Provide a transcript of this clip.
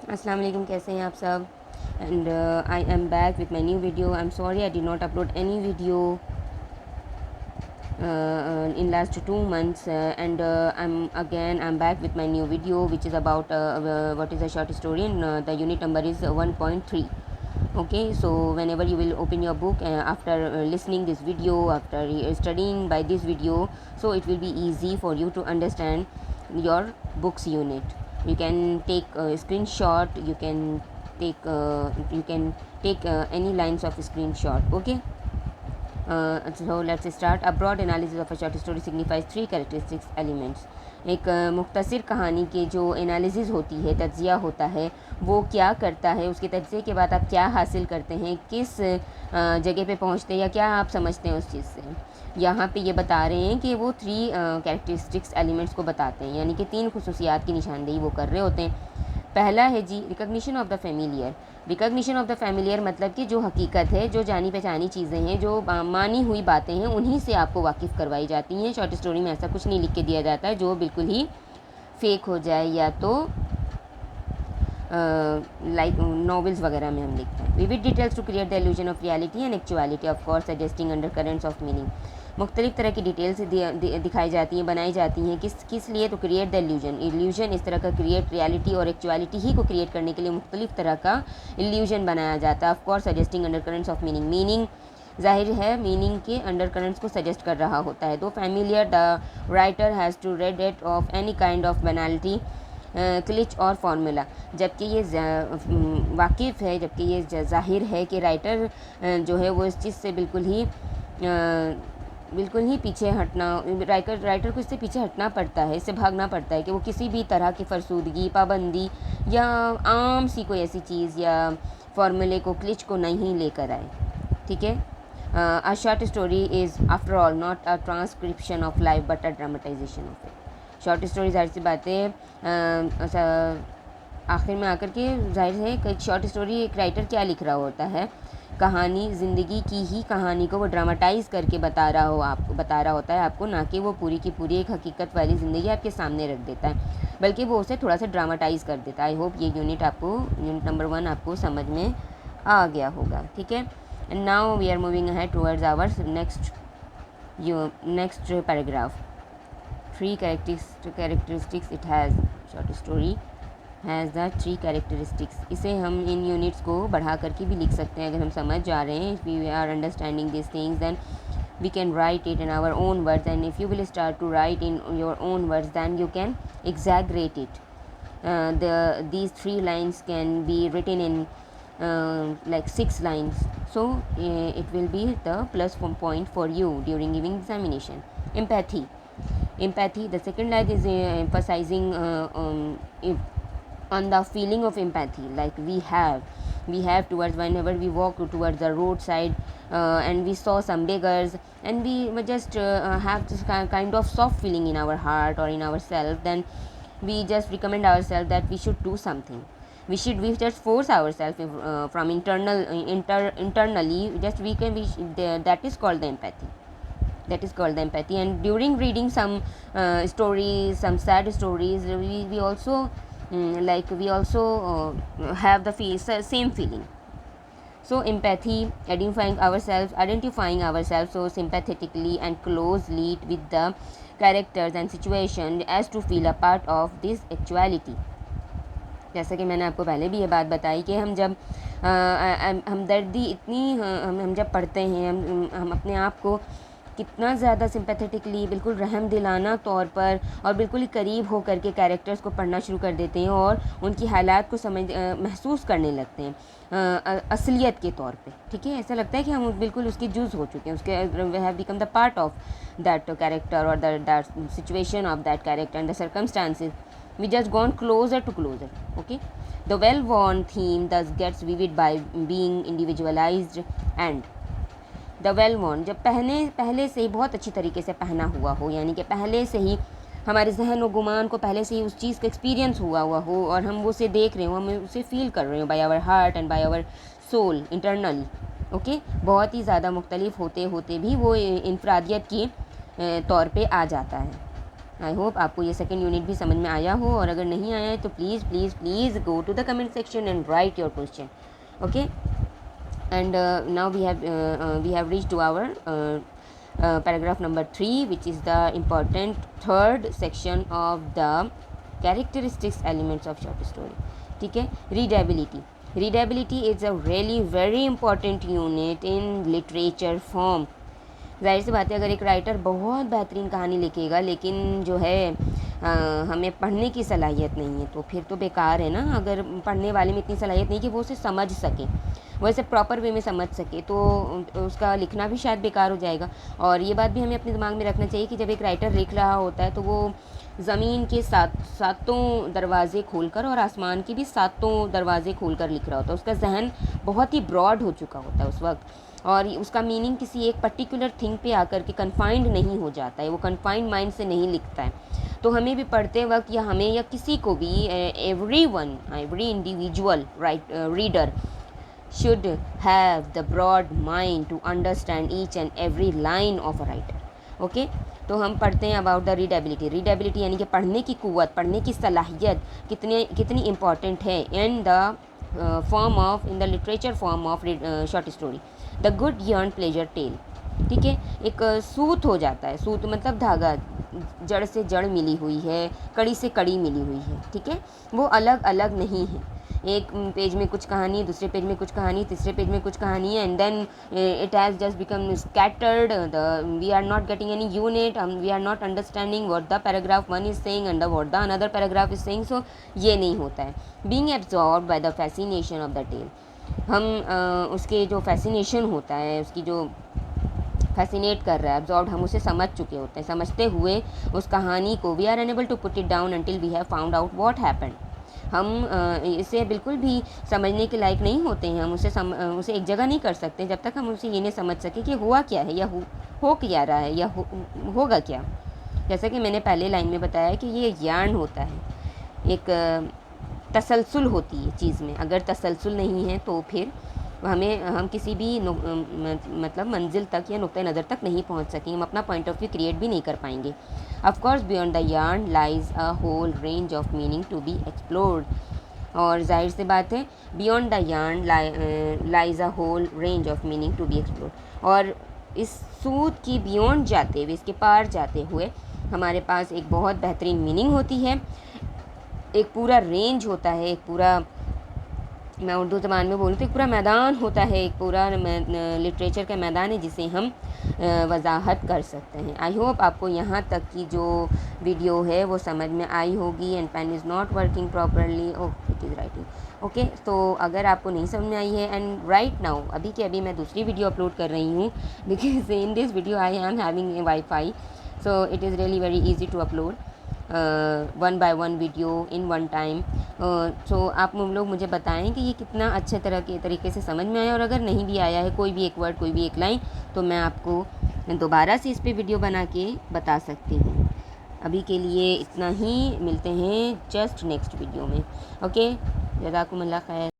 अस्सलाम वालेकुम, कैसे हैं आप सब? And I am back with my new video. I am sorry I did not upload any video in last 2 months, and I'm back with my new video, which is about what is a short story, and the unit number is 1.3. Okay, so whenever you will open your book after listening this video, after studying by this video, so it will be easy for you to understand your books unit. You can take a screenshot, you can take any lines of screenshot. Okay. So let's start. A broad analysis of a short story signifies three characteristics elements. एक मुख्तसर कहानी के जो analysis होती है, तज्ज़िया होता है, वो क्या करता है, उसके तज्ज़िये के बाद आप क्या हासिल करते हैं, किस जगह पे पहुंचते हैं या क्या आप समझते हैं उस चीज़ से। यहाँ पे ये बता रहे हैं कि वो थ्री कैरेक्टरिस्टिक्स एलिमेंट्स को बताते हैं, यानी कि तीन खुसूसियात की निशानदेही वो कर रहे होते हैं। पहला है जी recognition of the familiar. Recognition of the familiar मतलब कि जो हकीकत है, जो जानी पहचानी चीज़ें हैं, जो मानी हुई बातें हैं, उन्हीं से आपको वाकिफ़ करवाई जाती हैं। शॉर्ट स्टोरी में ऐसा कुछ नहीं लिख के दिया जाता है जो बिल्कुल ही फेक हो जाए या तो लाइक नॉवेल्स वगैरह में हम लिखते हैं। Vivid details to create the illusion of reality and actuality, of course suggesting undercurrents of meaning. मुख्तलिफ तरह की डिटेल्स दिखाई जाती हैं, बनाई जाती हैं, किस लिए? तो क्रिएट द इल्यूजन इस तरह का क्रिएट रियलिटी और एक्चुअलिटी ही को क्रिएट करने के लिए मुख्तलिफ तरह का इल्यूजन बनाया जाता है। Of course suggesting undercurrents of meaning जाहिर है मीनिंग के अंडर करंट्स को सजेस्ट कर रहा होता है। To familiar the writer has to rid it of any kind of banality, cliché और फार्मूला। जबकि ये वाकिफ़ है, जबकि ये जाहिर है कि राइटर जो है वो इस चीज़ से बिल्कुल ही पीछे हटना, राइटर को इससे पीछे हटना पड़ता है, इससे भागना पड़ता है कि वो किसी भी तरह की फरसूदगी, पाबंदी या आम सी कोई ऐसी चीज़ या फार्मूले को, क्लिच को नहीं लेकर आए। ठीक है। A short story is after all not a transcription of life but a dramatisation of it. Short story जाहिर सी बातें आखिर में आकर के जाहिर है कि शॉर्ट स्टोरी एक राइटर क्या लिख रहा होता है, कहानी, ज़िंदगी की ही कहानी को वो ड्रामाटाइज़ करके बता रहा होता है आपको, ना कि वो पूरी की पूरी एक हकीकत वाली ज़िंदगी आपके सामने रख देता है, बल्कि वो उसे थोड़ा सा ड्रामाटाइज़ कर देता है। आई होप ये यूनिट नंबर 1 आपको समझ में आ गया होगा। ठीक है। And now we are moving ahead towards our next paragraph. Three characteristics it has, short story has the three characteristics. इसे हम इन यूनिट्स को बढ़ा करके भी लिख सकते हैं अगर हम समझ जा रहे हैं। If we are understanding this things then we can write it in our own words, and if you will start to write in your own words then you can exaggerate it. These 3 lines can be written in like 6 lines, so it will be the plus point for you during giving examination. Empathy, the second line is emphasizing on the feeling of empathy, like we have towards whenever we walk towards the roadside and we saw some beggars and we just have this kind of soft feeling in our heart or in ourselves, then we just recommend ourselves that we should do something. We just force ourselves from internally, just that is called the empathy. And during reading some stories, some sad stories, we also we also have the same feeling. So empathy, identifying ourselves so sympathetically and closely with the characters and situation as to feel a part of this actuality. जैसा कि मैंने आपको पहले भी ये बात बताई कि हम जब हमदर्दी इतनी हम जब पढ़ते हैं, हम अपने आप को कितना ज़्यादा सिंपैथेटिकली, बिल्कुल रहम दिलाना तौर पर और बिल्कुल ही करीब हो करके कैरेक्टर्स को पढ़ना शुरू कर देते हैं और उनकी हालात को महसूस करने लगते हैं असलियत के तौर पे। ठीक है। ऐसा लगता है कि हम बिल्कुल उसके जुज़ हो चुके हैं, उसके we have become the part of that character और that situation of that character and the circumstances. We just gone closer to closer. Okay. The well-worn theme thus gets vivid by being individualized and the well-worn, जब पहले से ही बहुत अच्छी तरीके से पहना हुआ हो, यानी कि पहले से ही हमारे जहन और गुमान को पहले से ही उस चीज़ का एक्सपीरियंस हुआ हो और हम उसे देख रहे हो, हम उसे फील कर रहे हो by our heart and by our soul internally. Okay. बहुत ही ज़्यादा मुख्तलिफ होते भी वो इनफरादियत की तौर पे आ जाता है. आई होप आपको ये सेकेंड यूनिट भी समझ में आया हो, और अगर नहीं आया है तो please please please go to the comment section and write your question. Okay, and now we have reached to our paragraph number 3, which is the important third section of the characteristics elements of short story. ठीक है, readability is a really very important unit in literature form. जाहिर सी बात है, अगर एक writer बहुत बेहतरीन कहानी लिखेगा लेकिन जो है हमें पढ़ने की सलाहियत नहीं है तो फिर तो बेकार है ना. अगर पढ़ने वाले में इतनी सलाहियत नहीं कि वो उसे समझ सके, वो इसे प्रॉपर वे में समझ सके, तो उसका लिखना भी शायद बेकार हो जाएगा. और ये बात भी हमें अपने दिमाग में रखना चाहिए कि जब एक राइटर लिख रहा होता है तो वो ज़मीन के सातों दरवाज़े खोलकर और आसमान के भी सातों दरवाज़े खोलकर लिख रहा होता है. उसका जहन बहुत ही ब्रॉड हो चुका होता है उस वक्त, और उसका मीनिंग किसी एक पर्टिकुलर थिंग पे आकर के कन्फाइंड नहीं हो जाता है, वो कन्फाइंड माइंड से नहीं लिखता है. तो हमें भी पढ़ते वक्त या हमें या किसी को भी every individual reader should have the broad mind to understand each and every line of a writer. Okay, तो हम पढ़ते हैं अबाउट द रीडेबिलिटी यानी कि पढ़ने की कुव्वत, पढ़ने की सलाहियत कितनी इम्पॉर्टेंट है in the literature form of short story. The good yarn pleasure tale. ठीक है, एक सूत हो जाता है, सूत मतलब धागा, जड़ से जड़ मिली हुई है, कड़ी से कड़ी मिली हुई है. ठीक है, वो अलग अलग नहीं है. एक पेज में कुछ कहानी, दूसरे पेज में कुछ कहानी, तीसरे पेज में कुछ कहानी है, and then it has just become scattered. We are not getting any unit, we are not understanding what the paragraph 1 is saying and what the another paragraph is saying. So ये नहीं होता है. Being absorbed by the fascination of the tale. हम उसके जो fascination होता है, उसकी जो फैसिनेट कर रहा है, एब्जॉर्ब, हम उसे समझ चुके होते हैं. समझते हुए उस कहानी को we are unable to put it down until we have found out what happened. हम इसे बिल्कुल भी समझने के लायक नहीं होते हैं. हम उसे एक जगह नहीं कर सकते जब तक हम उसे ये नहीं समझ सके कि हुआ क्या है, या हो क्या रहा है, या होगा क्या. जैसा कि मैंने पहले लाइन में बताया कि ये यार्न होता है, एक तसलसल होती है चीज़ में. अगर तसलसल नहीं है तो फिर हम किसी भी मतलब मंजिल तक या नुक्ते नज़र तक नहीं पहुंच सकेंगे. हम अपना पॉइंट ऑफ व्यू क्रिएट भी नहीं कर पाएंगे. Of course beyond the yarn lies a whole range of meaning to be explored. और जाहिर सी बात है, beyond the yarn lies a whole range of meaning to be explored. और इस सूत की बियॉन्ड जाते हुए, इसके पार जाते हुए हमारे पास एक बहुत बेहतरीन मीनिंग होती है, एक पूरा रेंज होता है, एक पूरा, मैं उर्दू ज़बान में बोलूँ तो एक पूरा मैदान होता है, एक पूरा लिटरेचर का मैदान है जिसे हम वजाहत कर सकते हैं. आई होप आपको यहाँ तक की जो वीडियो है वो समझ में आई होगी. And pen is not working properly. Oh, it is writing. Okay, तो अगर आपको नहीं समझ में आई है, एंड राइट नाउ अभी के अभी मैं दूसरी वीडियो अपलोड कर रही हूँ, because in this video I am having a WiFi, so it is really very easy to upload 1 by 1 video in 1 time. So आप लोग मुझे बताएं कि ये कितना अच्छे तरीके से समझ में आया. और अगर नहीं भी आया है कोई भी एक वर्ड, कोई भी एक लाइन, तो मैं आपको दोबारा से इस पे वीडियो बना के बता सकती हूँ. अभी के लिए इतना ही, मिलते हैं जस्ट नेक्स्ट वीडियो में. ओके, जज़ाकुमुल्लाह खैर.